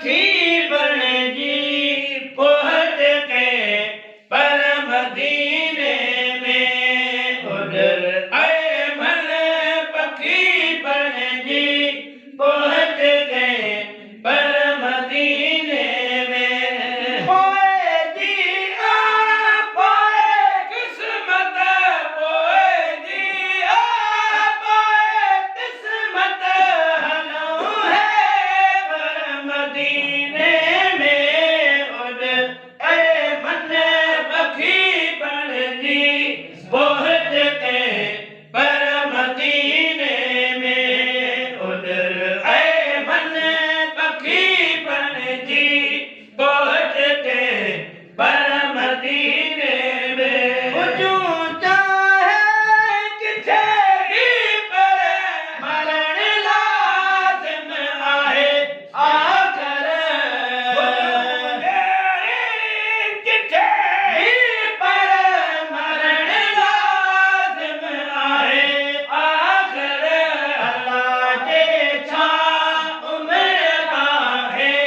फकीर बने जी पहुंच गए परम मदीने में उधर अयमन फकीर बने जी पहुंच गए परम मदीने में पोए जी पोए किस्मत पोए जी पोए किस्मत हलो है परम मदीने में उधर अयमन फकीर बने जी पहुंच गए परम मदीने में उधर अयमन फकीर बने जी पहुंच गए परम मदीने में हुजूम चाहे किथे भी पर मरण लाज़िम आहे आखिर किथे भी पर मरण लाज़िम आहे आखिर अल्लाह जे छा उम्र आहे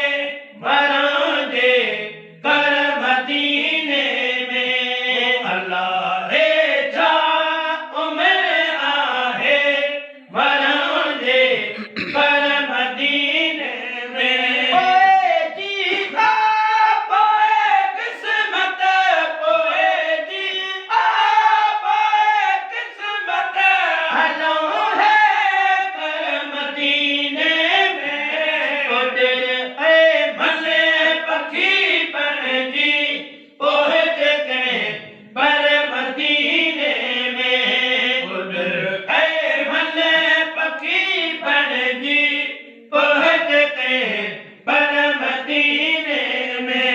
मरण जे कर मदीने में अल्लाह रे छा उम्र आहे मरण जे कर मदीने में पोए जी पोए किस्मत पोए जी पोए किस्मत हलो है कर मदीने में उधर अयमन फकीर बने जी पहुंच गए परम मदीने में उधर अयमन फकीर बने जी पहुंच गए परम मदीने में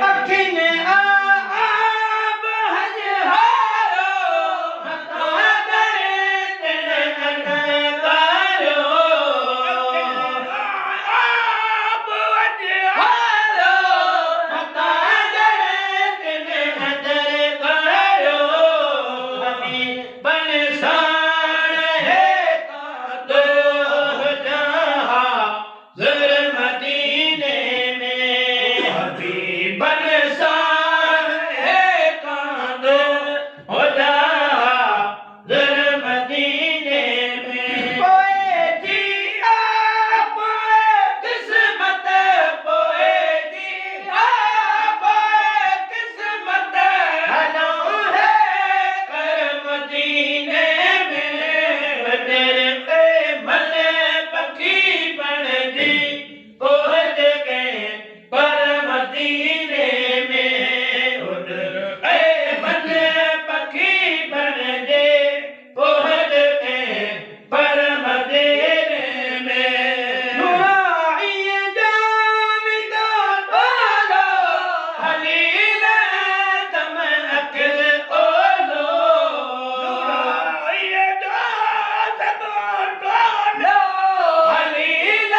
अखिन आब हजहारो हथा करे तिन अनकारो आब हजहारो हथा करे तिन अनकारो हबीब बन साण है कादो जहां ज़र मदीने में हबीब बन साण है कादो जहां ज़र मदीने में पोए जी पोए किस्मत पोए जी पोए किस्मत हलो है कर मदीने में उधर अयमन फकीर बने जी पहुंच गए परम मदीने में उधर अयमन फकीर बने जी पहुंच गए परम मदीने में नूरानी जामिदा बोलो हलील दम अखिल ओलो नूरानी जामिदा बोलो हलील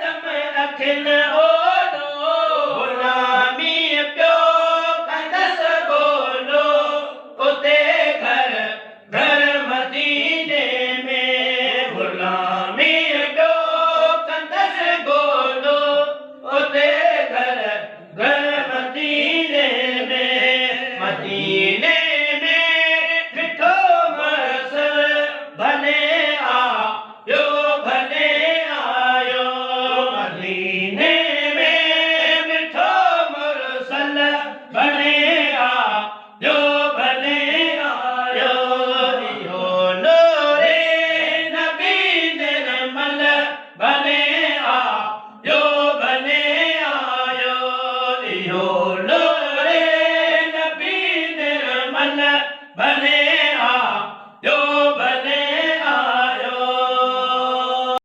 दम अखिल ओलो गुलामी प्यो कंदस बोलो उते घर घर मदीने में गुलामी प्यो कंदस बोलो उते घर घर मदीने में मिठो मरसल भले आयो भले आयो मदीने में मिठो मरसल भले आयो भले आयो इहो नूरे नबी निर्मल भले आयो भले आयो इहो नूरे नबी निर्मल भले